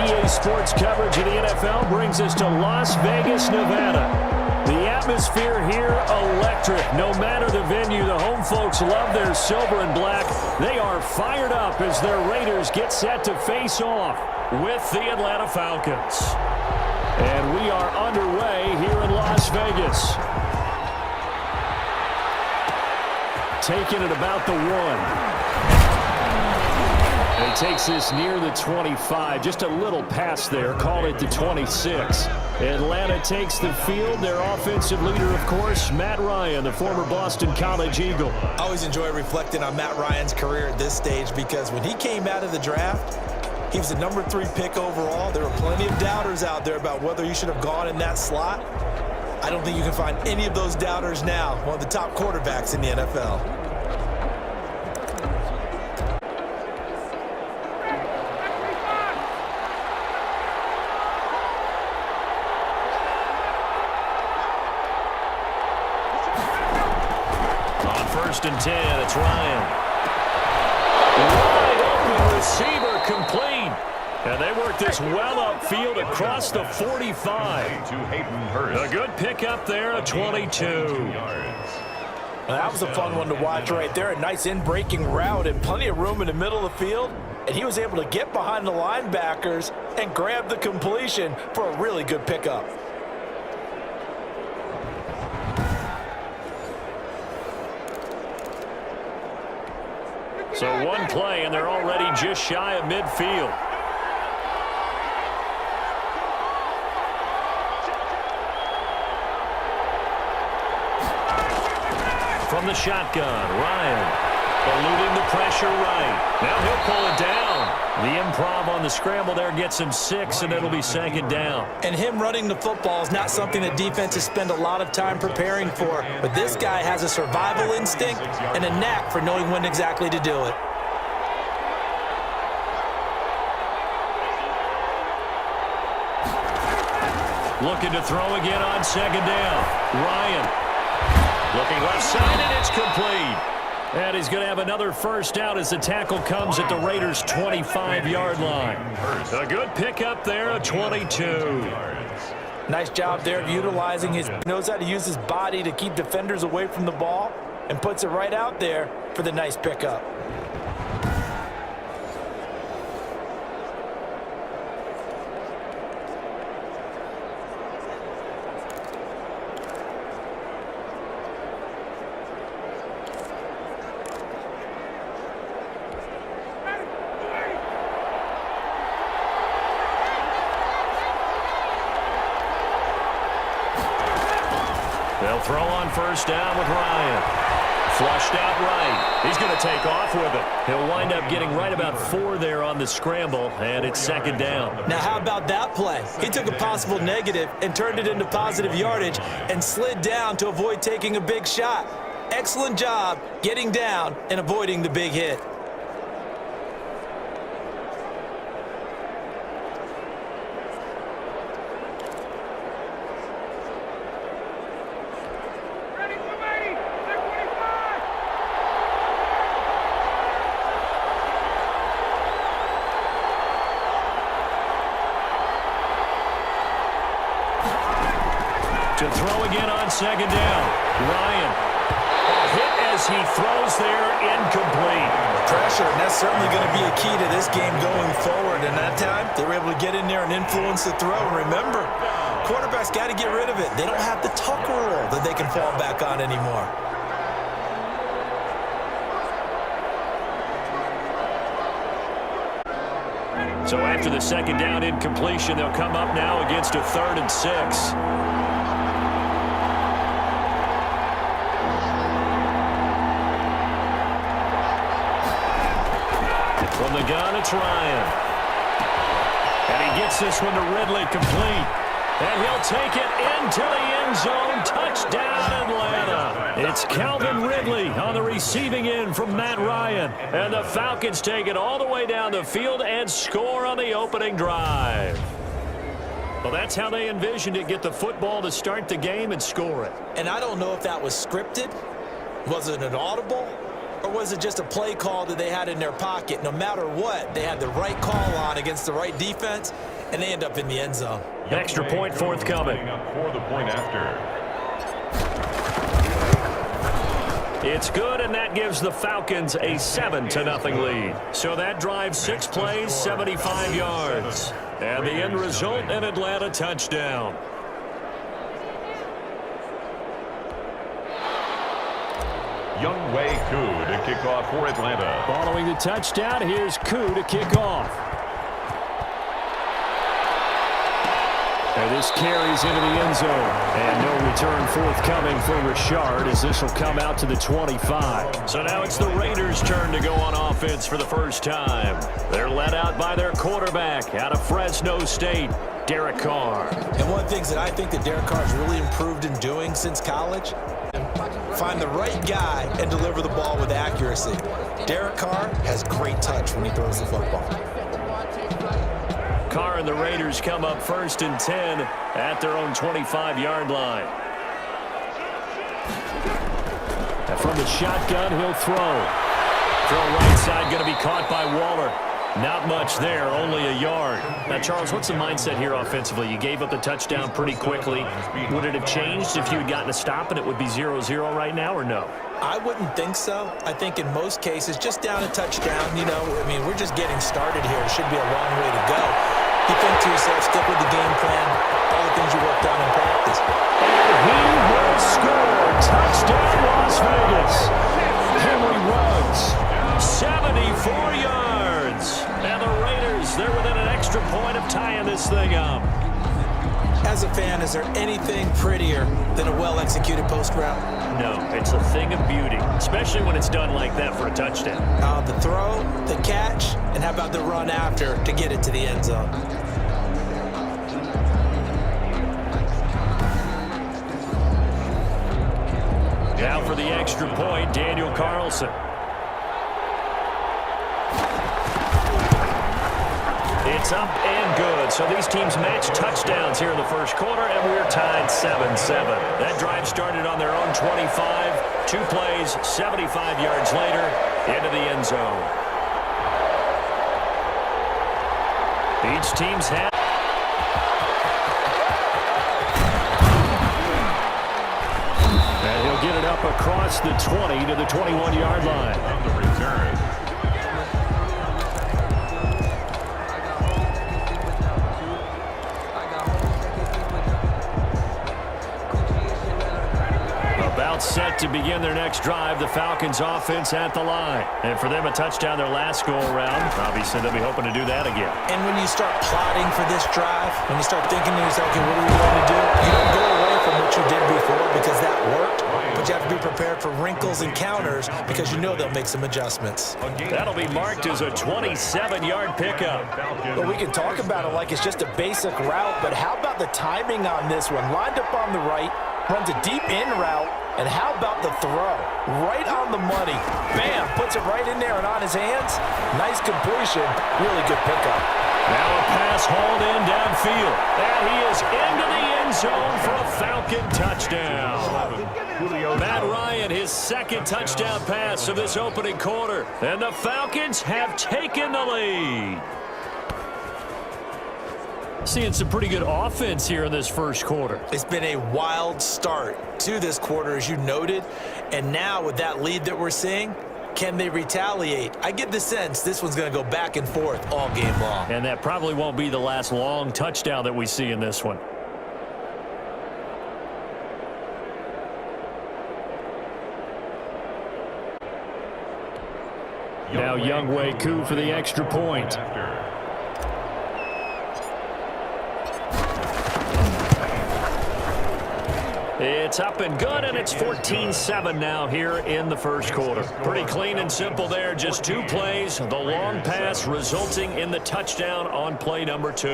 EA Sports coverage of the NFL brings us to Las Vegas, Nevada. The atmosphere here, electric. No matter the venue, the home folks love their silver and black. They are fired up as their Raiders get set to face off with the Atlanta Falcons. And we are underway here in Las Vegas. Taking it about the 1. And he takes this near the 25. Just a little pass there. Call it the 26. Atlanta takes the field. Their offensive leader, of course, Matt Ryan, the former Boston College Eagle. I always enjoy reflecting on Matt Ryan's career at this stage because when he came out of the draft, he was the number 3 pick overall. There were plenty of doubters out there about whether he should have gone in that slot. I don't think you can find any of those doubters now. One of the top quarterbacks in the NFL. First and 10, it's Ryan. Wide open receiver complete. And they work this well upfield across the 45. A good pickup there, a 22. That was a fun one to watch right there. A nice in-breaking route and plenty of room in the middle of the field. And he was able to get behind the linebackers and grab the completion for a really good pickup. So one play, and they're already just shy of midfield. From the shotgun, Ryan eluding the pressure right. Now he'll pull it down. The improv on the scramble there gets him 6, and it'll be second down. And him running the football is not something that defenses spend a lot of time preparing for. But this guy has a survival instinct and a knack for knowing when exactly to do it. Looking to throw again on second down. Ryan looking left side, and it's complete. And he's going to have another first out as the tackle comes at the Raiders' 25-yard line. A good pickup there, a 22. Nice job there of utilizing his, knows how to use his body to keep defenders away from the ball and puts it right out there for the nice pickup. They'll throw on first down with Ryan. Flushed out right. He's going to take off with it. He'll wind up getting right about 4 there on the scramble, and it's second down. Now, how about that play? He took a possible negative and turned it into positive yardage and slid down to avoid taking a big shot. Excellent job getting down and avoiding the big hit. To throw again on second down. Ryan. A hit as he throws there, incomplete. Pressure, and that's certainly going to be a key to this game going forward. And that time, they were able to get in there and influence the throw. And remember, quarterbacks got to get rid of it. They don't have the tuck rule that they can fall back on anymore. So after the second down incompletion, they'll come up now against a 3rd and 6. From the gun, it's Ryan. And he gets this one to Ridley complete. And he'll take it into the end zone. Touchdown, Atlanta. It's Calvin Ridley on the receiving end from Matt Ryan. And the Falcons take it all the way down the field and score on the opening drive. Well, that's how they envisioned it. Get the football to start the game and score it. And I don't know if that was scripted. Was it an audible? Or was it just a play call that they had in their pocket? No matter what, they had the right call on against the right defense, and they end up in the end zone. Extra point forthcoming. For the point after. It's good, and that gives the Falcons a 7-0 lead. So that drives 6 plays, 75 yards. And the end result, an Atlanta touchdown. Younghoe Koo to kick off for Atlanta. Following the touchdown, here's Koo to kick off. And this carries into the end zone. And no return forthcoming for Richard as this will come out to the 25. So now it's the Raiders' turn to go on offense for the first time. They're led out by their quarterback out of Fresno State, Derek Carr. And one of the things that I think that Derek Carr has really improved in doing since college, find the right guy and deliver the ball with accuracy. Derek Carr has great touch when he throws the football. Carr and the Raiders come up 1st and 10 at their own 25-yard line. And from the shotgun, he'll throw. Throw right side, going to be caught by Waller. Not much there, only a yard. Now, Charles, what's the mindset here offensively? You gave up the touchdown pretty quickly. Would it have changed if you had gotten a stop and it would be 0-0 right now, or no? I wouldn't think so. I think in most cases, just down a touchdown, you know, I mean, we're just getting started here. It should be a long way to go. You think to yourself, stick with the game plan, all the things you worked on in practice. And he will score. Touchdown, Las Vegas. Henry Ruggs, 74 yards. And the Raiders, they're within an extra point of tying this thing up. As a fan, is there anything prettier than a well-executed post route? No, it's a thing of beauty, especially when it's done like that for a touchdown. The throw, the catch, and how about the run after to get it to the end zone? Now for the extra point, Daniel Carlson. It's up and good. So these teams match touchdowns here in the first quarter, and we're tied 7-7. That drive started on their own 25. 2 plays, 75 yards later, into the end zone. Each team's had. And he'll get it up across the 20 to the 21-yard line. On the return. Set to begin their next drive, the Falcons offense at the line. And for them, a touchdown their last go-around. Obviously, they'll be hoping to do that again. And when you start plotting for this drive, when you start thinking to yourself, okay, what are we going to do? You don't go away from what you did before because that worked, but you have to be prepared for wrinkles and counters because you know they'll make some adjustments. That'll be marked as a 27-yard pickup. Well, we can talk about it like it's just a basic route, but how about the timing on this one? Lined up on the right, runs a deep in route, and how about the throw? Right on the money. Bam, puts it right in there and on his hands. Nice completion, really good pickup. Now a pass hauled in downfield. And he is into the end zone for a Falcon touchdown. Matt Ryan, his second touchdown pass of this opening quarter. And the Falcons have taken the lead. Seeing some pretty good offense here in this first quarter. It's been a wild start to this quarter, as you noted. And now with that lead that we're seeing, can they retaliate? I get the sense this one's going to go back and forth all game long. And that probably won't be the last long touchdown that we see in this one. Now Younghoe Koo for the extra point. It's up and good, and it's 14-7 now here in the first quarter. Pretty clean and simple there, just 2 plays. The long pass resulting in the touchdown on play number 2.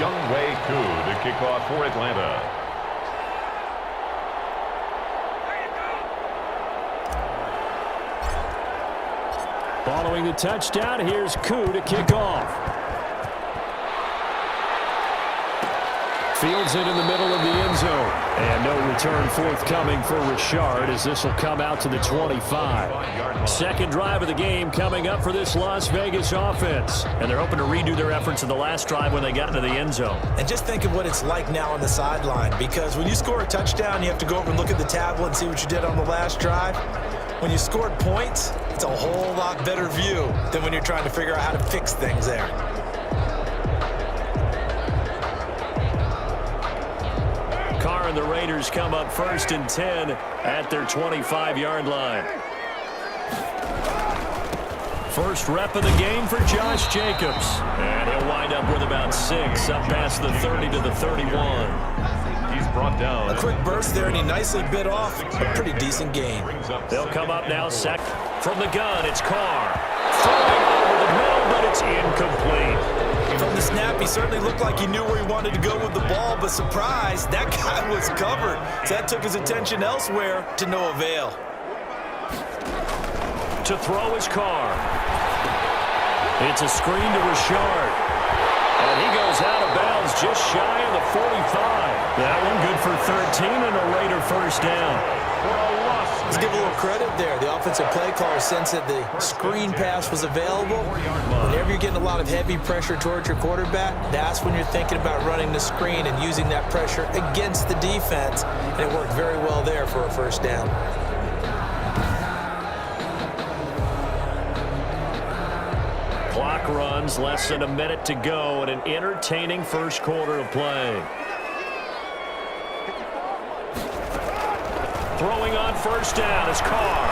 Younghoe Koo to kick off for Atlanta. Following the touchdown, here's Koo to kick off. Fields it in the middle of the end zone. And no return forthcoming for Richard as this will come out to the 25. Second drive of the game coming up for this Las Vegas offense. And they're hoping to redo their efforts in the last drive when they got into the end zone. And just think of what it's like now on the sideline, because when you score a touchdown, you have to go over and look at the tablet and see what you did on the last drive. When you scored points, it's a whole lot better view than when you're trying to figure out how to fix things there. Carr and the Raiders come up 1st and 10 at their 25-yard line. First rep of the game for Josh Jacobs. And he'll wind up with about 6 up past the 30 to the 31. He's brought down. A quick burst there, and he nicely bit off a pretty decent gain. They'll come up now from the gun. It's Carr. Throwing over the middle, but it's incomplete. From the snap, he certainly looked like he knew where he wanted to go with the ball, but surprise, that guy was covered. So that took his attention elsewhere to no avail. To throw is Carr. It's a screen to Richard. And he goes out of bounds just shy of the 45. That one good for 13 and a Raider first down. Let's give a little credit there. The offensive play caller sensed that the screen pass was available. Whenever you're getting a lot of heavy pressure towards your quarterback, that's when you're thinking about running the screen and using that pressure against the defense. And it worked very well there for a first down. Clock runs, less than a minute to go, and an entertaining first quarter of play. Throwing on first down is Carr.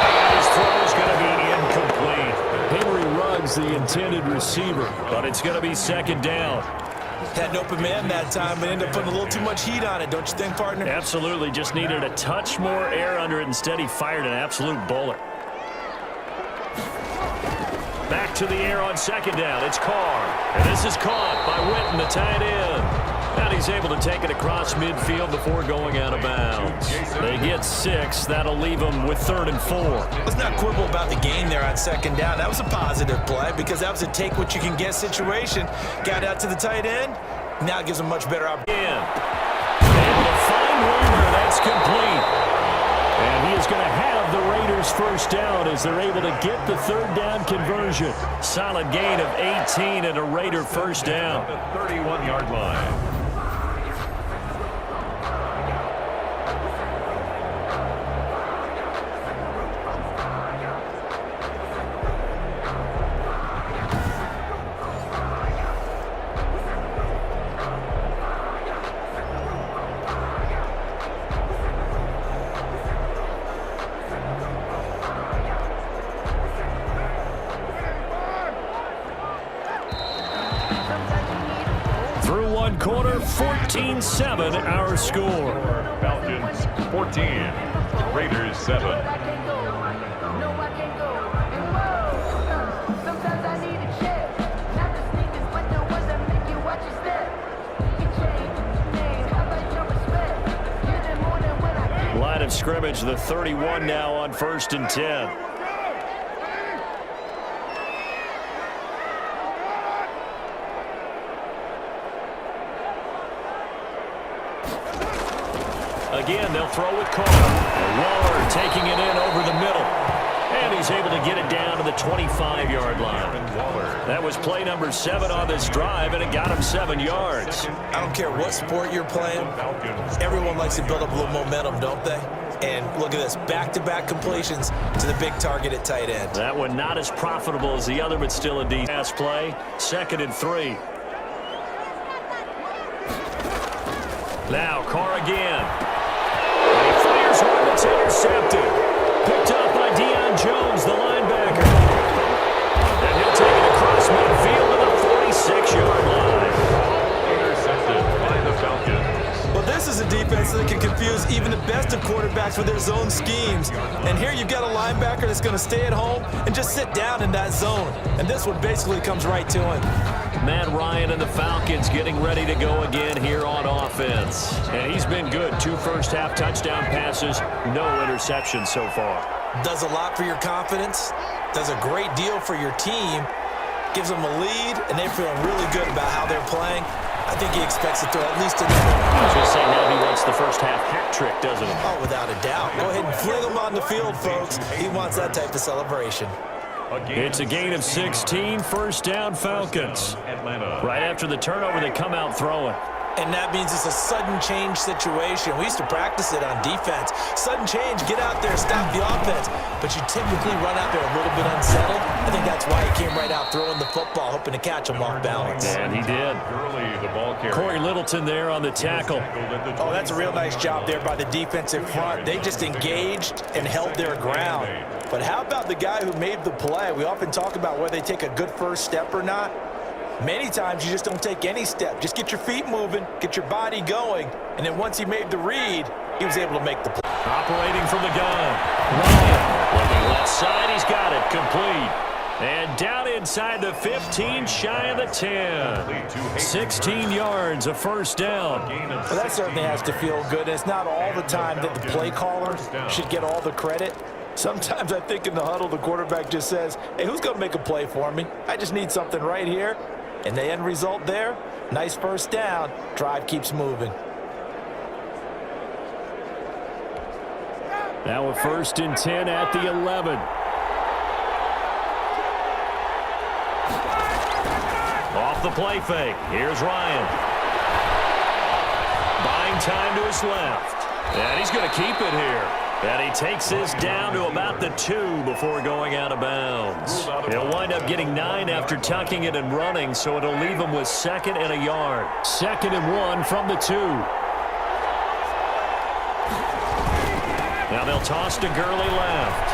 And his throw is going to be incomplete. Henry Ruggs, the intended receiver, but it's going to be second down. Had an open man that time, but ended up putting a little too much heat on it, don't you think, partner? Absolutely. Just needed a touch more air under it. Instead, he fired an absolute bullet. Back to the air on second down. It's Carr. And this is caught by Witten, the tight end. And he's able to take it across midfield before going out of bounds. They get 6. That'll leave them with 3rd and 4. Let's not quibble about the gain there on second down. That was a positive play because that was a take-what-you-can-get situation. Got out to the tight end. Now it gives them much better opportunity. Able to find Weaver. That's complete. And he is going to have the Raiders first down as they're able to get the 3rd down conversion. Solid gain of 18 and a Raider first down. The 31-yard line. Through one quarter, 14-7 our score. Falcons 14, Raiders 7. Line of scrimmage, the 31 now on 1st and 10. Again, they'll throw with Carr. Waller taking it in over the middle. And he's able to get it down to the 25-yard line. That was play number 7 on this drive, and it got him 7 yards. I don't care what sport you're playing. Everyone likes to build up a little momentum, don't they? And look at this, back-to-back completions to the big target at tight end. That one not as profitable as the other, but still a decent pass play. 2nd and 3. Now Carr again. He fires one that's intercepted. Picked up by Deion Jones, the linebacker. And he'll take it across midfield to the 46-yard line. Intercepted by the Falcons. Well, this is a defense that can confuse even the best of quarterbacks with their zone schemes. And here you've got a linebacker that's going to stay at home and just sit down in that zone. And this one basically comes right to him. Matt Ryan and the Falcons getting ready to go again here on offense. And he's been good. 2 first-half touchdown passes, no interceptions so far. Does a lot for your confidence, does a great deal for your team, gives them a lead, and they're feeling really good about how they're playing. I think he expects to throw at least another. I was going to say, now he wants the first half hat trick, doesn't he? Oh, without a doubt. Go ahead and fling him on the field, folks. He wants that type of celebration. It's a gain of 16, first down Falcons. Right after the turnover, they come out throwing. And that means it's a sudden change situation. We used to practice it on defense. Sudden change, get out there, stop the offense. But you typically run out there a little bit unsettled. I think that's why he came right out throwing the football, hoping to catch him off balance. And he did. Corey Littleton there on the tackle. Oh, that's a real nice job there by the defensive front. They just engaged and held their ground. But how about the guy who made the play? We often talk about whether they take a good first step or not. Many times you just don't take any step. Just get your feet moving, get your body going, and then once he made the read, he was able to make the play. Operating from the gun. Ryan looking left side. He's got it complete. And down inside the 15, shy of the 10. 16 yards, a first down. Well, that certainly has to feel good. It's not all the time that the play caller should get all the credit. Sometimes I think in the huddle, the quarterback just says, hey, who's going to make a play for me? I just need something right here. And the end result there, nice first down. Drive keeps moving. Now a 1st and 10 at the 11. Off the play fake. Here's Ryan. Buying time to his left. And he's going to keep it here. And he takes this down to about the 2 before going out of bounds. He'll wind up getting 9 after tucking it and running, so it'll leave him with 2nd and a yard. 2nd and 1 from the 2. Now they'll toss to Gurley left.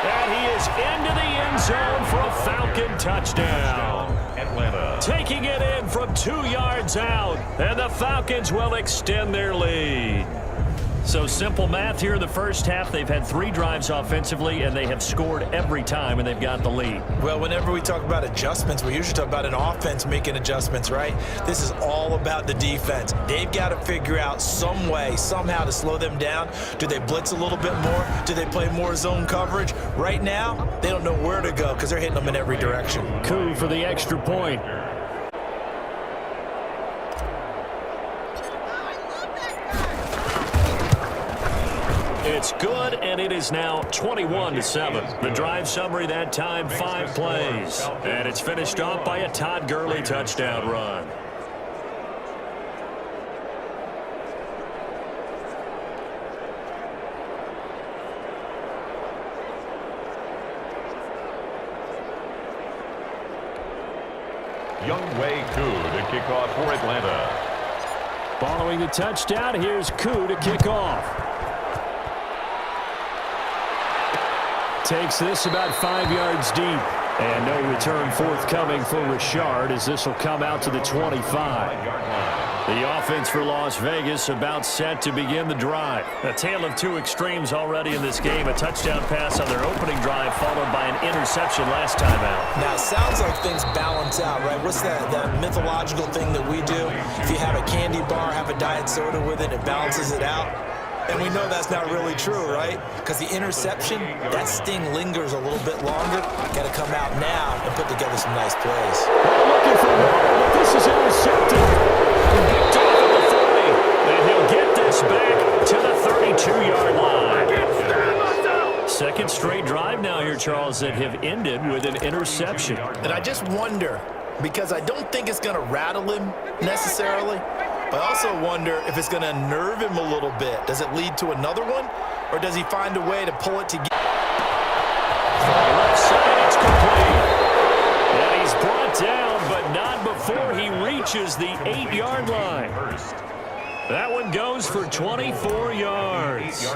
And he is into the end zone for a Falcon touchdown. Atlanta taking it in from 2 yards out, and the Falcons will extend their lead. So simple math here in the first half. They've had 3 drives offensively, and they have scored every time, and they've got the lead. Well, whenever we talk about adjustments, we usually talk about an offense making adjustments, right? This is all about the defense. They've got to figure out some way, somehow to slow them down. Do they blitz a little bit more? Do they play more zone coverage? Right now, they don't know where to go because they're hitting them in every direction. Coup for the extra point. It's good, and it is now 21-7. The drive summary that time, 5 plays. And it's finished off by a Todd Gurley touchdown run. Younghoe Koo to kick off for Atlanta. Following the touchdown, here's Koo to kick off. Takes this about 5 yards deep. And no return forthcoming for Richard as this will come out to the 25. The offense for Las Vegas about set to begin the drive. A tale of 2 extremes already in this game. A touchdown pass on their opening drive followed by an interception last time out. Now, it sounds like things balance out, right? What's that mythological thing that we do? If you have a candy bar, have a diet soda with it, it balances it out. And we know that's not really true, right? Because the interception, that sting lingers a little bit longer. Got to come out now and put together some nice plays. Looking for more, but this is intercepted. Picked off at the 40. And he'll get this back to the 32-yard line. Second straight drive now here, Charles, that have ended with an interception. And I just wonder, because I don't think it's going to rattle him necessarily, but I also wonder if it's going to unnerve him a little bit. Does it lead to another one? Or does he find a way to pull it together? Left side, it's complete. And he's brought down, but not before he reaches the 8-yard line. That one goes for 24 yards.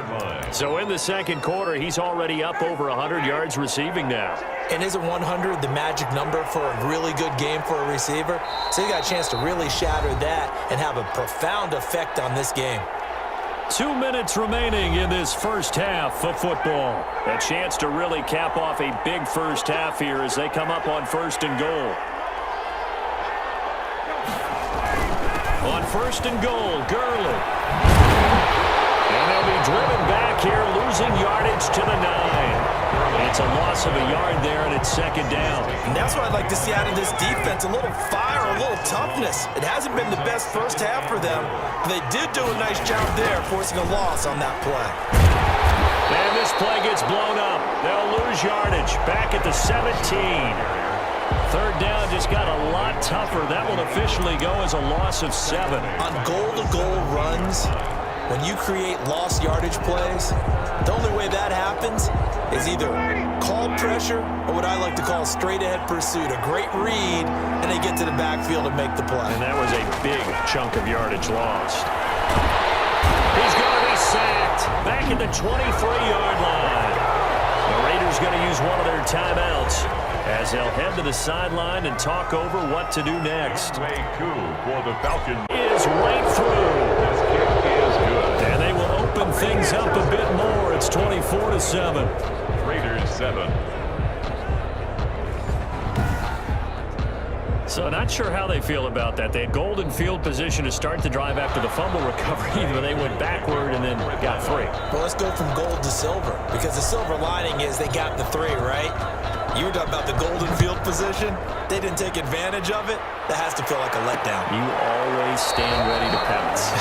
So in the second quarter, he's already up over 100 yards receiving now. And isn't 100 the magic number for a really good game for a receiver? So you got a chance to really shatter that and have a profound effect on this game. 2 minutes remaining in this first half of football. A chance to really cap off a big first half here as they come up on 1st and goal. On 1st and goal, Gurley. And they'll be driven back here, losing yardage to the 9. It's a loss loss of a yard there, and it's second down. And that's what I'd like to see out of this defense, a little fire, a little toughness. It hasn't been the best first half for them, but they did do a nice job there forcing a loss on that play. And this play gets blown up. They'll lose yardage back at the 17. Third down just got a lot tougher. That will officially go as a loss of 7. On goal-to-goal runs, when you create lost yardage plays, the only way that happens is either call pressure or what I like to call straight-ahead pursuit. A great read, and they get to the backfield and make the play. And that was a big chunk of yardage lost. He's going to be sacked back at the 23-yard line. The Raiders going to use one of their timeouts as they'll head to the sideline and talk over what to do next. Young Wei Koo for the Falcons Is right through. This kick is good. And they will open things up a bit more. It's 24-7. Raiders 7. So not sure how they feel about that. They had golden field position to start the drive after the fumble recovery, but they went backward and then got 3. Well, let's go from gold to silver, because the silver lining is they got the 3, right? You were talking about the golden field position. They didn't take advantage of it. That has to feel like a letdown. You always stand ready to pounce.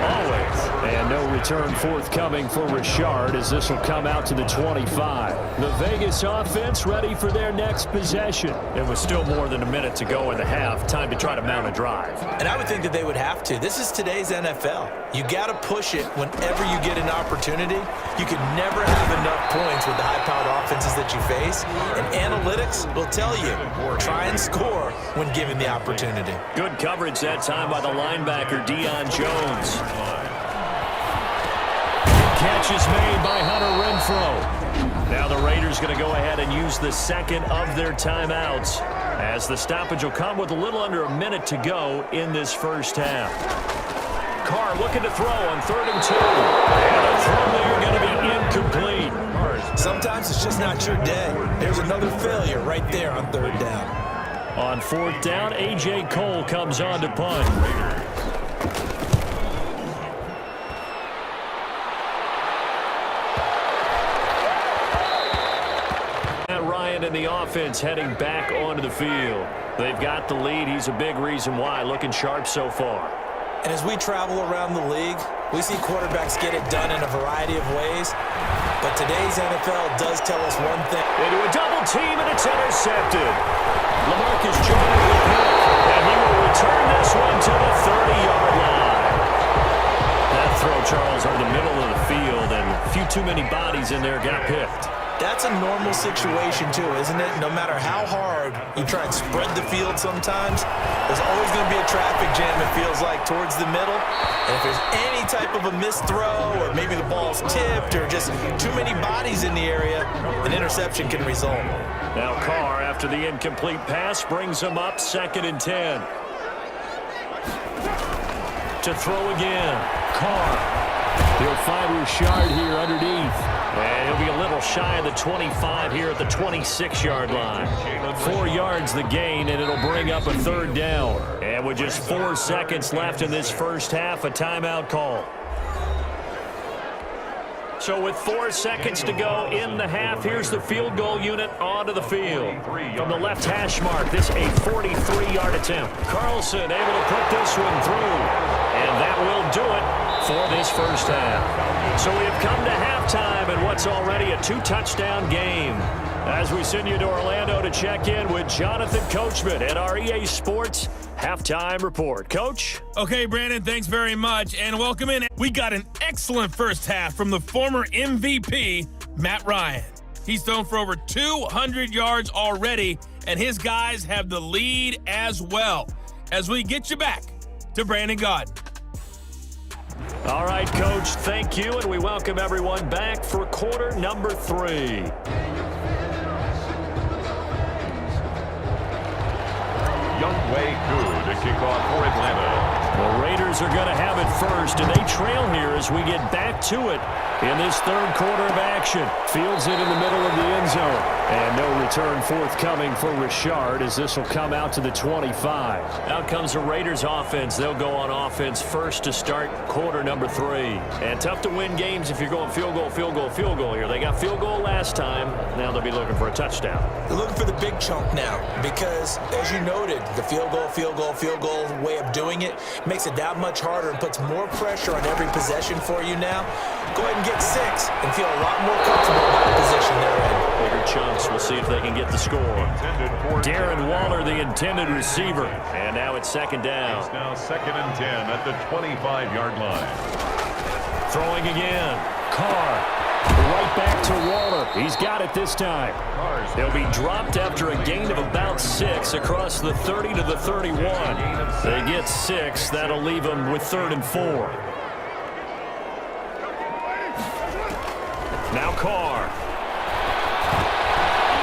Always. And no return forthcoming for Richard as this will come out to the 25. The Vegas offense ready for their next possession. It was still more than a minute to go in the half. Time to try to mount a drive. And I would think that they would have to. This is today's NFL. You got to push it whenever you get an opportunity. You can never have enough points with the high-powered offenses that you face. And analytics will tell you, try and score when given the opportunity. Good coverage that time by the linebacker, Deion Jones. Catch is made by Hunter Renfrow. Now the Raiders going to go ahead and use the second of their timeouts as the stoppage will come with a little under a minute to go in this first half. Carr looking to throw on 3rd and 2. And the throw there going to be incomplete. Sometimes it's just not your day. There's another failure right there on 3rd down. On 4th down, A.J. Cole comes on to punt. Matt Ryan and the offense heading back onto the field. They've got the lead. He's a big reason why. Looking sharp so far. And as we travel around the league, we see quarterbacks get it done in a variety of ways. But today's NFL does tell us one thing. Into a double team, and it's intercepted. LaMarcus Joyner with the pick, and he will return this one to the 30-yard line. That throw, Charles, over the middle of the field, and a few too many bodies in there got picked. That's a normal situation, too, isn't it? No matter how hard you try and spread the field sometimes, there's always going to be a traffic jam, it feels like, towards the middle. And if there's any type of a missed throw or maybe the ball's tipped or just too many bodies in the area, an interception can result. Now Carr, after the incomplete pass, brings him up 2nd and 10. To throw again. Carr. He'll find Richard here underneath. And he'll be a little shy of the 25 here at the 26-yard line. 4 yards the gain, and it'll bring up a 3rd down. And with just 4 seconds left in this first half, a timeout call. So with 4 seconds to go in the half, here's the field goal unit onto the field. From the left hash mark, this a 43-yard attempt. Carlson able to put this one through. And that will do it for this first half. So we have come to halftime in what's already a 2-touchdown game. As we send you to Orlando to check in with Jonathan Coachman at our EA Sports Halftime Report. Coach? Okay, Brandon, thanks very much, and welcome in. We got an excellent first half from the former MVP, Matt Ryan. He's thrown for over 200 yards already, and his guys have the lead as well. As we get you back to Brandon Gaudin. All right, Coach, thank you, and we welcome everyone back for quarter number 3. Young Wei Koo to kick off for Atlanta. The Raiders are going to have it first, and they trail here as we get back to it in this third quarter of action. Fields it in the middle of the end zone. And no return forthcoming for Richard as this will come out to the 25. Out comes the Raiders offense. They'll go on offense first to start quarter number 3. And tough to win games if you're going field goal, field goal, field goal here. They got field goal last time. Now they'll be looking for a touchdown. They're looking for the big chunk now because, as you noted, the field goal way of doing it makes it that much harder and puts more pressure on every possession for you now. Go ahead and get 6 and feel a lot more comfortable about the position they're in. Bigger chunks. We'll see if they can get the score. Darren Waller, the intended receiver. And now it's second down. It's now 2nd and 10 at the 25-yard line. Throwing again. Carr. Right back to Waller. He's got it this time. They'll be dropped after a gain of about 6 across the 30 to the 31. They get 6. That'll leave them with 3rd and 4. Now Carr.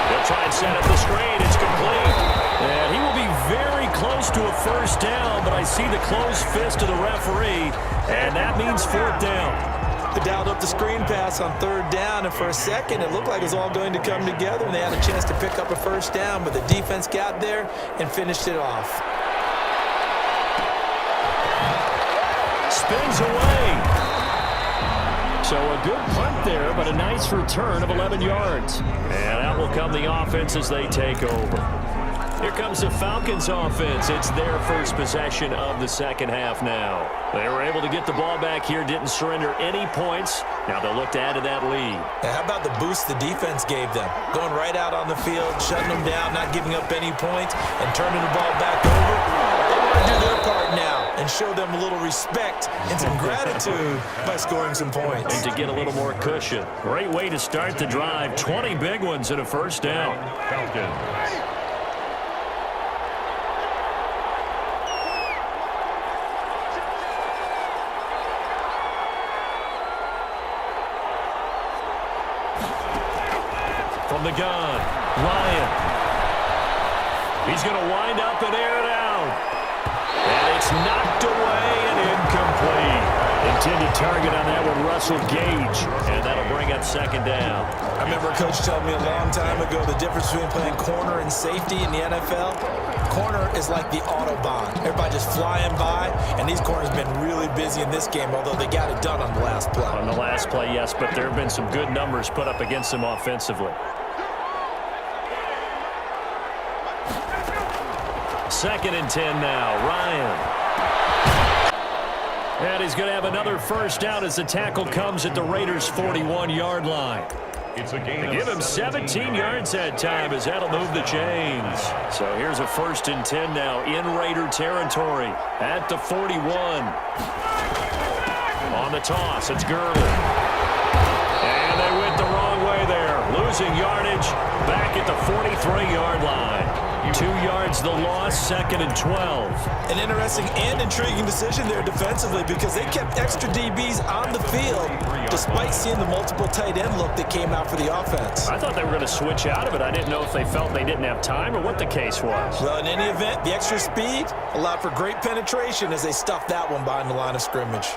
They'll try and set up the screen. It's complete. And he will be very close to a first down, but I see the closed fist of the referee, and that means 4th down. They dialed up the screen pass on 3rd down, and for a second it looked like it was all going to come together, and they had a chance to pick up a first down, but the defense got there and finished it off. Spins away. So a good punt there, but a nice return of 11 yards. And out will come the offense as they take over. Here comes the Falcons offense. It's their first possession of the second half now. They were able to get the ball back here, didn't surrender any points. Now they'll look to add to that lead. Now, how about the boost the defense gave them? Going right out on the field, shutting them down, not giving up any points, and turning the ball back over. They want to do their part now and show them a little respect and some gratitude by scoring some points. And to get a little more cushion. Great way to start the drive. 20 big ones and a first down. Falcons. From the gun, Ryan. He's going to wind up and air it out. And it's knocked away and incomplete. Intended target on that one, Russell Gage. And that'll bring up second down. I remember a coach telling me a long time ago the difference between playing corner and safety in the NFL. Corner is like the Autobahn. Everybody just flying by, and these corners have been really busy in this game, although they got it done on the last play. On the last play, yes, but there have been some good numbers put up against them offensively. 2nd and 10 now. Ryan. And he's going to have another first down as the tackle comes at the Raiders' 41-yard line. It's a gain. They give him 17 yards that time as that'll move the chains. So here's a 1st and 10 now in Raider territory at the 41. On the toss, it's Gaudin. And they went the wrong way there. Losing yardage back at the 43-yard line. 2 yards the loss, 2nd and 12. An interesting and intriguing decision there defensively because they kept extra DBs on the field despite seeing the multiple tight end look that came out for the offense. I thought they were going to switch out of it. I didn't know if they felt they didn't have time or what the case was. Well, in any event, the extra speed allowed for great penetration as they stuffed that one behind the line of scrimmage.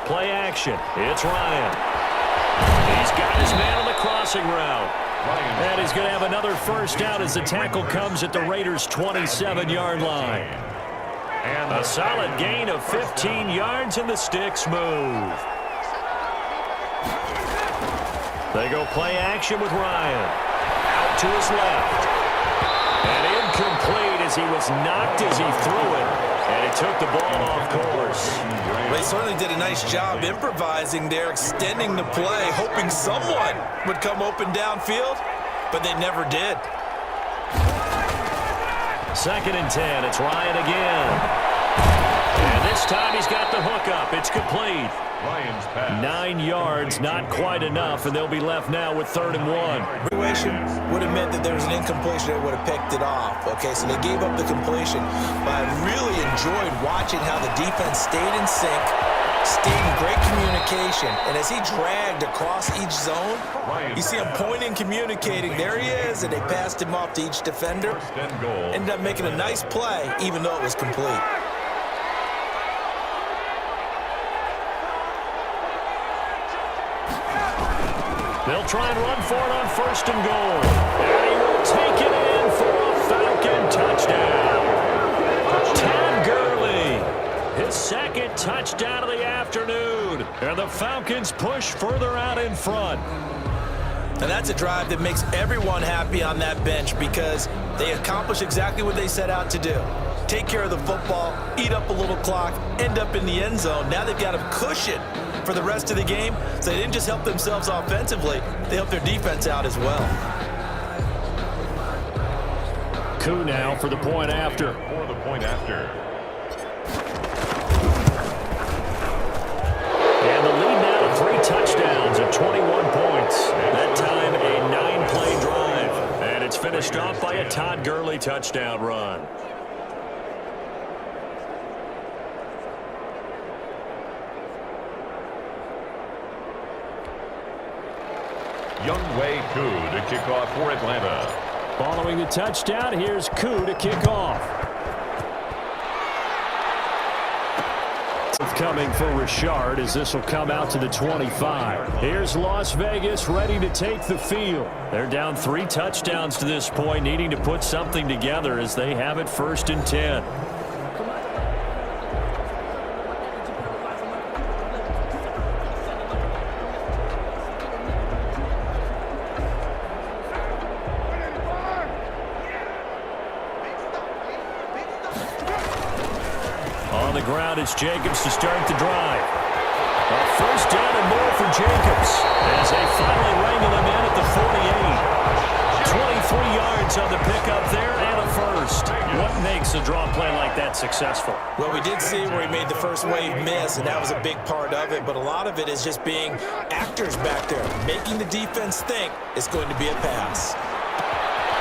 Play action. It's Ryan. He's got his man on the crossing route. And he's going to have another first down as the tackle comes at the Raiders' 27-yard line. And a solid gain of 15 yards, and the sticks move. They go play action with Ryan. Out to his left. And incomplete as he was knocked as he threw it. And he took the ball off course. They certainly did a nice job improvising there, extending the play, hoping someone would come open downfield, but they never did. 2nd and 10. It's Ryan again. And this time he's got the hook up. It's complete. Ryan's pass. 9 yards, not quite enough, and they'll be left now with 3rd and 1. Situation would have meant that there was an incompletion that would have picked it off. Okay, so they gave up the completion, but I really enjoyed watching how the defense stayed in sync, stayed in great communication, and as he dragged across each zone, you see him pointing, communicating. There he is, and they passed him off to each defender. First and goal. Ended up making a nice play, even though it was complete. They'll try and run for it on 1st and goal. And he will take it in for a Falcon touchdown. Todd Gurley, his 2nd touchdown of the afternoon. And the Falcons push further out in front. And that's a drive that makes everyone happy on that bench because they accomplish exactly what they set out to do. Take care of the football, eat up a little clock, end up in the end zone. Now they've got a cushion for the rest of the game, so they didn't just help themselves offensively, they helped their defense out as well. Coup now for the point after. And the lead now to 3 touchdowns at 21 points. That time a 9-play drive. And it's finished off by a Todd Gurley touchdown run. Younghoe Koo to kick off for Atlanta. Following the touchdown, here's Koo to kick off. Coming for Richard as this will come out to the 25. Here's Las Vegas ready to take the field. They're down 3 touchdowns to this point, needing to put something together as they have it 1st and 10. On the ground, it's Jacobs to start the drive. A 1st down and more for Jacobs as they finally wrangle him in at the 48. 23 yards on the pickup there and a 1st. What makes a draw play like that successful? Well, we did see where he made the first wave miss, and that was a big part of it, but a lot of it is just being actors back there, making the defense think it's going to be a pass.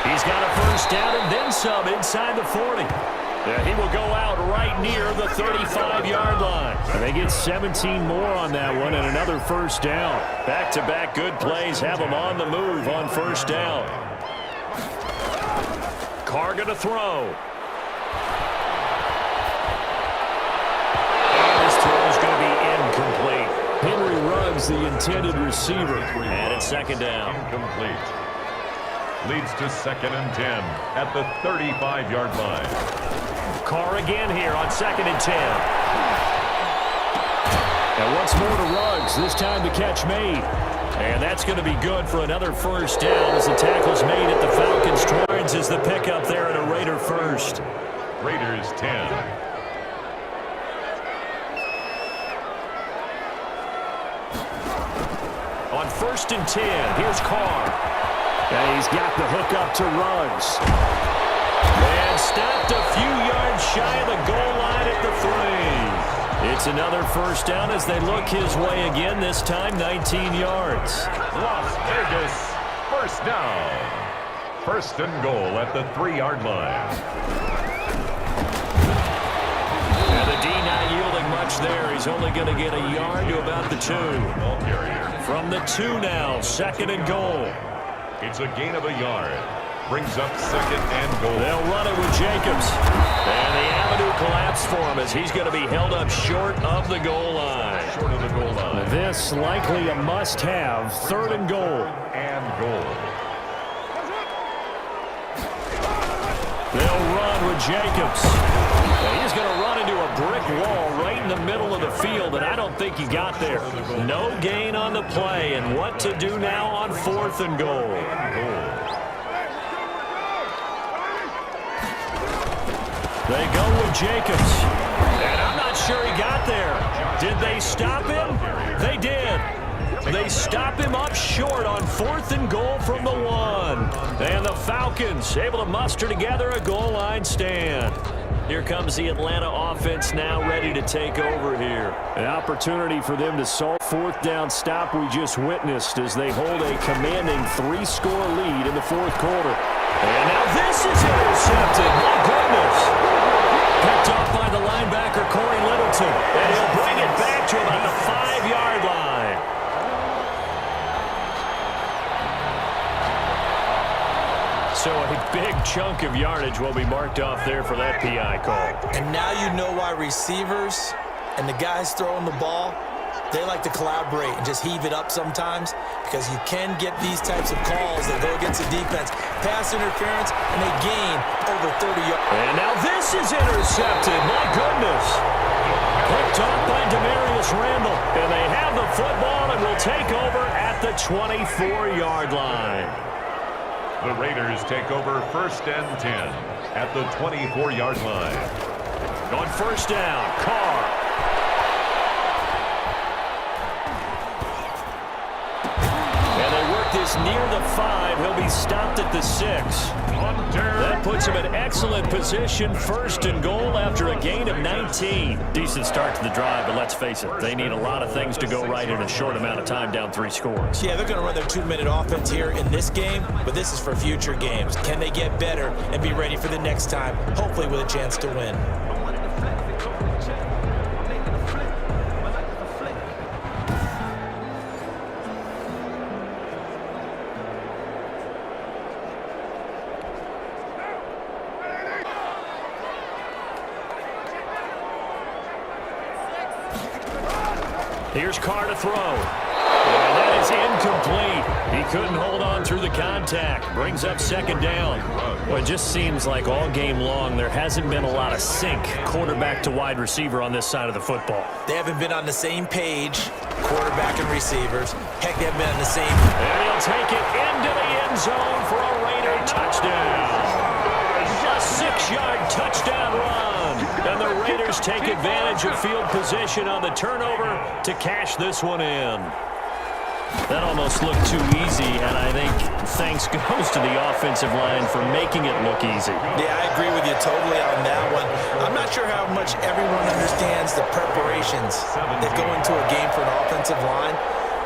He's got a 1st down and then some inside the 40. He will go out right near the 35-yard line. And they get 17 more on that one and another 1st down. Back-to-back good plays have them on the move on 1st down. Carr going to throw. And this throw is going to be incomplete. Henry Ruggs, the intended receiver. And it's 2nd down. Incomplete. Leads to 2nd and 10 at the 35-yard line. Carr again here on 2nd and 10. And once more to Ruggs, this time the catch made. And that's going to be good for another 1st down as the tackle's made at the Falcons. Torrance is the pickup there and a Raider 1st. Raiders 10. On 1st and 10, here's Carr. And he's got the hook up to Ruggs. And stopped a few yards shy of the goal line at the 3. It's another 1st down as they look his way again, this time 19 yards. Las Vegas, 1st down. 1st and goal at the 3-yard line. And the D not yielding much there. He's only going to get a yard to about the 2. From the 2 now, 2nd and goal. It's a gain of a yard. Brings up 2nd and goal. They'll run it with Jacobs. And the avenue collapsed for him as he's going to be held up short of the goal line. Short of the goal line. This likely a must-have. 3rd and goal. And goal. They'll run with Jacobs. And he's going to run into a brick wall right in the middle of the field, and I don't think he got there. No gain on the play, and what to do now on 4th and goal. They go with Jacobs. And I'm not sure he got there. Did they stop him? They did. They stop him up short on 4th and goal from the 1. And the Falcons able to muster together a goal line stand. Here comes the Atlanta offense now ready to take over here. An opportunity for them to solve 4th down stop we just witnessed as they hold a commanding 3-score lead in the 4th quarter. And now this is intercepted. My goodness. Picked off by the linebacker, Corey Littleton. And he'll bring it back to about the 5-yard line. So a big chunk of yardage will be marked off there for that PI call. And now you know why receivers and the guys throwing the ball They like to collaborate and just heave it up sometimes because you can get these types of calls that go against the defense. Pass interference, and they gain over 30 yards. And now this is intercepted. My goodness. Picked off by Demarius Randall. And they have the football and will take over at the 24-yard line. The Raiders take over 1st and 10 at the 24-yard line. On first down, Carr. And they work this near the 5. He'll be stopped at the 6. That puts him in excellent position. 1st and goal after a gain of 19. Decent start to the drive, but let's face it, they need a lot of things to go right in a short amount of time, down 3 scores. Yeah, they're going to run their 2-minute offense here in this game, but this is for future games. Can they get better and be ready for the next time, hopefully with a chance to win? Here's Carr to throw. And that is incomplete. He couldn't hold on through the contact. Brings up 2nd down. Well, it just seems like all game long there hasn't been a lot of sync quarterback to wide receiver on this side of the football. They haven't been on the same page, quarterback and receivers. Heck, they haven't been on the same. And he'll take it into the end zone for a Raider touchdown. A 6-yard touchdown run. And the Raiders take advantage of field position on the turnover to cash this one in. That almost looked too easy, and I think thanks goes to the offensive line for making it look easy. Yeah, I agree with you totally on that one. I'm not sure how much everyone understands the preparations that go into a game for an offensive line,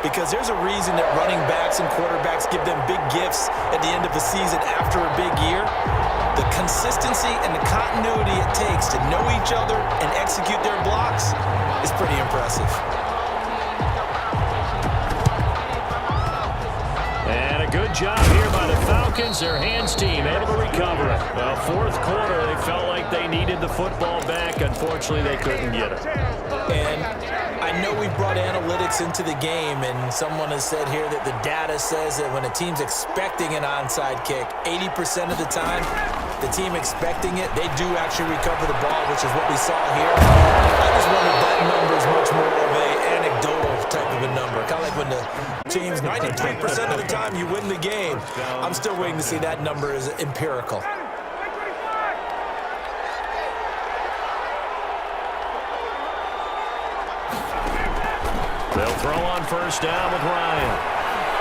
because there's a reason that running backs and quarterbacks give them big gifts at the end of the season after a big year. The consistency and the continuity it takes to know each other and execute their blocks is pretty impressive. And a good job here by the Falcons. Their hands team able to recover it. Well, 4th quarter, they felt like they needed the football back. Unfortunately, they couldn't get it. And I know we brought analytics into the game, and someone has said here that the data says that when a team's expecting an onside kick, 80% of the time, the team expecting it, they do actually recover the ball, which is what we saw here. I just wonder if that number is much more of an anecdotal type of a number. Kind of like when the team's 93% of the time you win the game. I'm still waiting to see that number is empirical. They'll throw on first down with Ryan.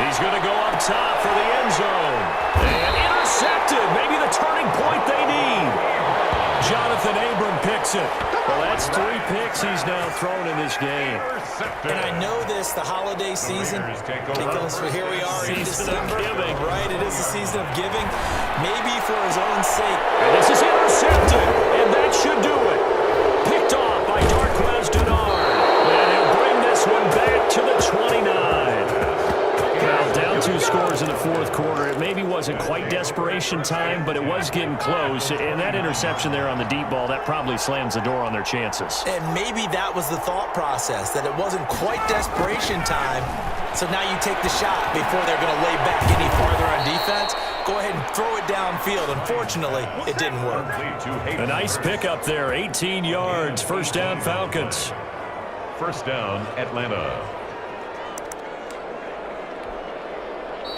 He's going to go up top for the end zone. And intercepted. Maybe the turning point they need. Jonathan Abram picks it. Well, that's 3 picks he's now thrown in this game. And I know this, the holiday season, because here we are in December. Right, it is the season of giving. Maybe for his own sake. And this is intercepted. And that should do it. Picked off by Darquez Denard. And he'll bring this one back to the 29. Well, down 2 scores in the 4th quarter. It maybe wasn't quite desperation time, but it was getting close. And that interception there on the deep ball, that probably slams the door on their chances. And maybe that was the thought process, that it wasn't quite desperation time. So now you take the shot before they're going to lay back any farther on defense. Go ahead and throw it downfield. Unfortunately, it didn't work. A nice pickup there, 18 yards. First down, Falcons. First down, Atlanta.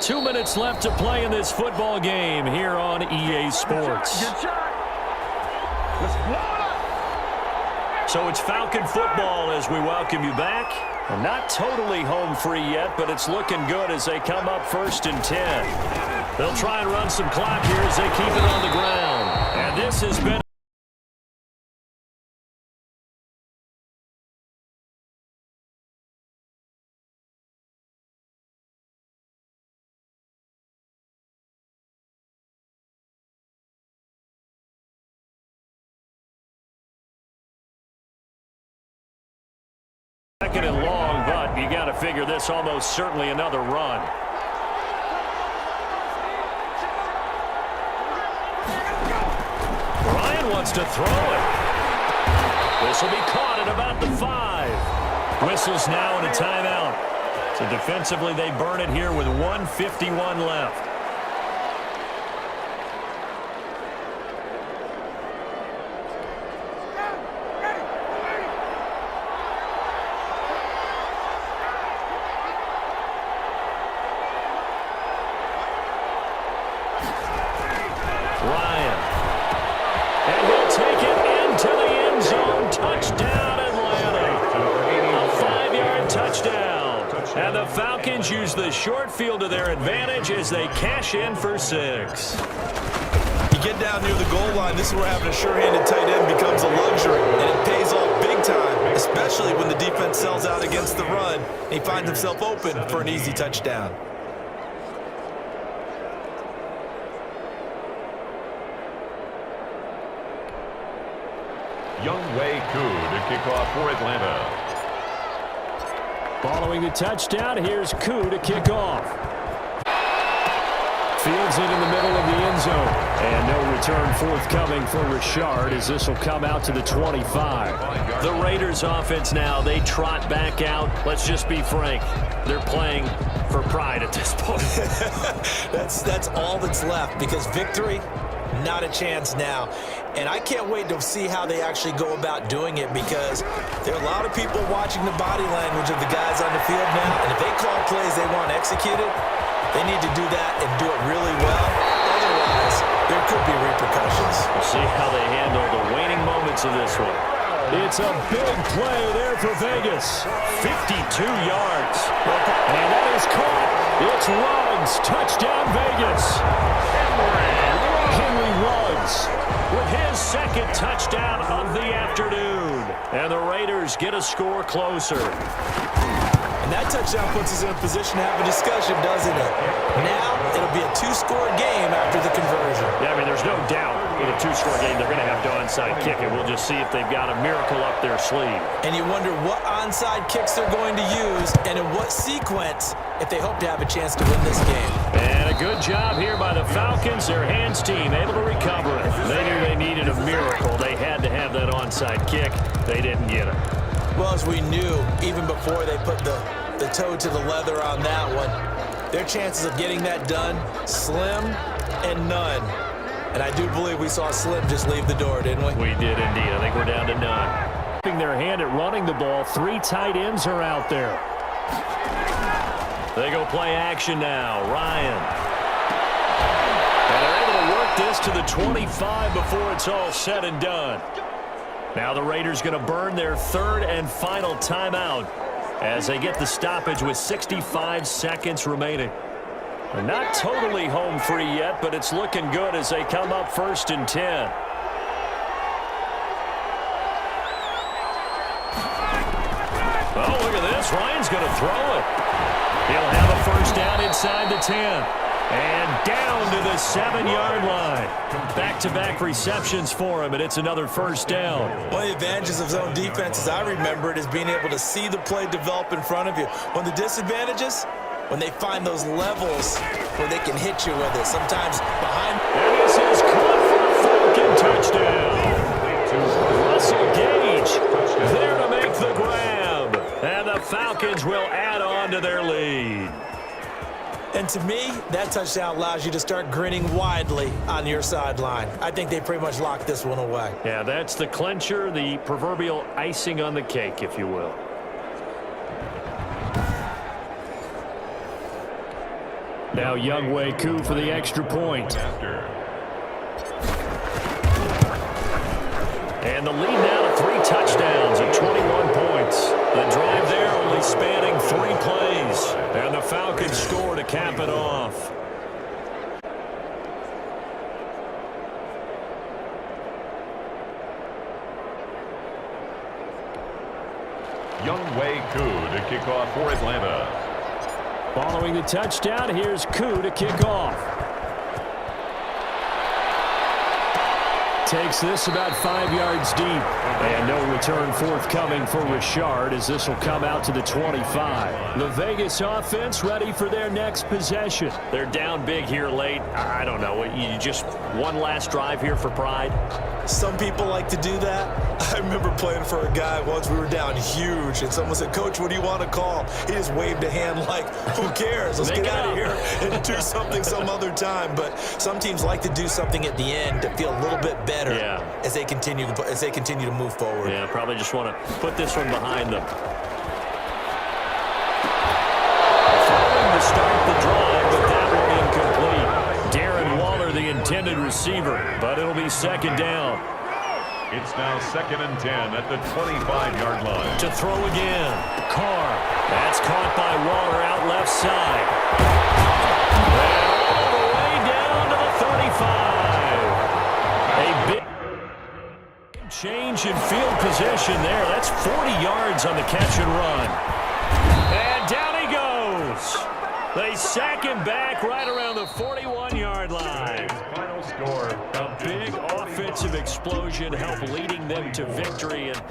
2 minutes left to play in this football game here on EA Sports. So it's Falcon football as we welcome you back. Well, not totally home free yet, but it's looking good as they come up 1st and 10. They'll try and run some clock here as they keep it on the ground. And this has been second and long, but you got to figure this almost certainly another run. Ryan wants to throw it. This will be caught at about the 5. Whistles now and a timeout. So defensively, they burn it here with 1:51 left. Ryan. And he'll take it into the end zone. Touchdown, Atlanta. A 5-yard touchdown. And the Falcons use the short field to their advantage as they cash in for 6. You get down near the goal line, this is where having a sure-handed tight end becomes a luxury, and it pays off big time, especially when the defense sells out against the run, and he finds himself open for an easy touchdown. Younghoe Koo to kick off for Atlanta. Following the touchdown, here's Koo to kick off. Fields it in the middle of the end zone. And no return forthcoming for Richard as this will come out to the 25. The Raiders offense now, they trot back out. Let's just be frank. They're playing for pride at this point. That's all that's left, because victory, not a chance now. And I can't wait to see how they actually go about doing it, because there are a lot of people watching the body language of the guys on the field now. And if they call plays they want executed, they need to do that and do it really well. Otherwise, there could be repercussions. We'll see how they handle the waning moments of this one. It's a big play there for Vegas. 52 yards. And that is caught. It's Ruggs. Touchdown, Vegas. Henry Ruggs with his second touchdown of the afternoon. And the Raiders get a score closer. And that touchdown puts us in a position to have a discussion, doesn't it? Now, it'll be a 2-score game after the conversion. Yeah, I mean, there's no doubt with a 2-score game they're going to have to onside kick it. We'll just see if they've got a miracle up their sleeve. And you wonder what onside kicks they're going to use and in what sequence if they hope to have a chance to win this game. And a good job here by the Falcons. Their hands team able to recover it. They knew they needed a miracle. They had to have that onside kick. They didn't get it. Well, as we knew, even before they put the toe to the leather on that one, their chances of getting that done, slim and none. And I do believe we saw Slim just leave the door, didn't we? We did indeed. I think we're down to none. Keeping their hand at running the ball. 3 tight ends are out there. They go play action now. Ryan. And they're able to work this to the 25 before it's all said and done. Now the Raiders going to burn their 3rd and final timeout as they get the stoppage with 65 seconds remaining. They're not totally home free yet, but it's looking good as they come up 1st and 10. Oh, look at this. Ryan's going to throw it. He'll have a 1st down inside the 10. And down to the 7-yard line. Back-to-back receptions for him, and it's another 1st down. One of the advantages of zone defense, as I remember it, is being able to see the play develop in front of you. One of the disadvantages, when they find those levels where they can hit you with it, sometimes behind. And this is caught for a Falcon touchdown. Russell Gage there to make the grab. And the Falcons will add on to their lead. And to me, that touchdown allows you to start grinning widely on your sideline. I think they pretty much locked this one away. Yeah, that's the clincher, the proverbial icing on the cake, if you will. Now Younghoe Koo for the extra point. And the lead now to 3 touchdowns at 21 points. The drive there only spanning 3 plays. And the Falcons score to cap it off. Younghoe Koo to kick off for Atlanta. Following the touchdown, here's Koo to kick off. Takes this about 5 yards deep. And no return forthcoming for Richard as this will come out to the 25. The Vegas offense ready for their next possession. They're down big here late. I don't know. You just one last drive here for pride? Some people like to do that. I remember playing for a guy once. We were down huge, and someone said, "Coach, what do you want to call?" He just waved a hand like, who cares? Let's get out of here and do something some other time. But some teams like to do something at the end to feel a little bit better as they continue to move forward. Yeah, probably just want to put this one behind them. Throwing to start the drive, but that one incomplete. Darren Waller, the intended receiver, but it'll be second down. It's now 2nd and 10 at the 25-yard line. To throw again. Carr. That's caught by Waller out left side. And all the way down to the 35. A big change in field position there. That's 40 yards on the catch and run. And down he goes. They sack him back right around the 41-yard line. Final score. A big offensive explosion helped leading them to victory. And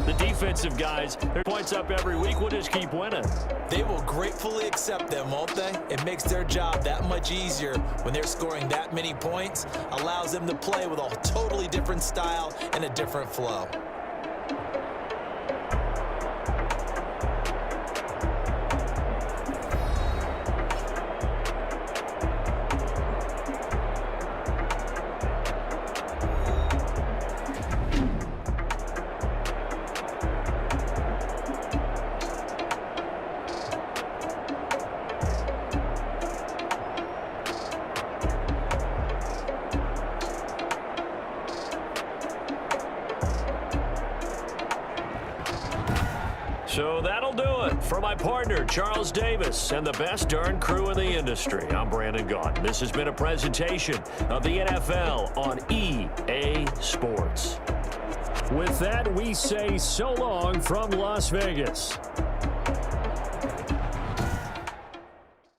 the defensive guys, their points up every week. We'll just keep winning. They will gratefully accept them, won't they? It makes their job that much easier when they're scoring that many points. Allows them to play with a totally different style and a different flow. So that'll do it for my partner, Charles Davis, and the best darn crew in the industry. I'm Brandon Gaudin. This has been a presentation of the NFL on EA Sports. With that, we say so long from Las Vegas.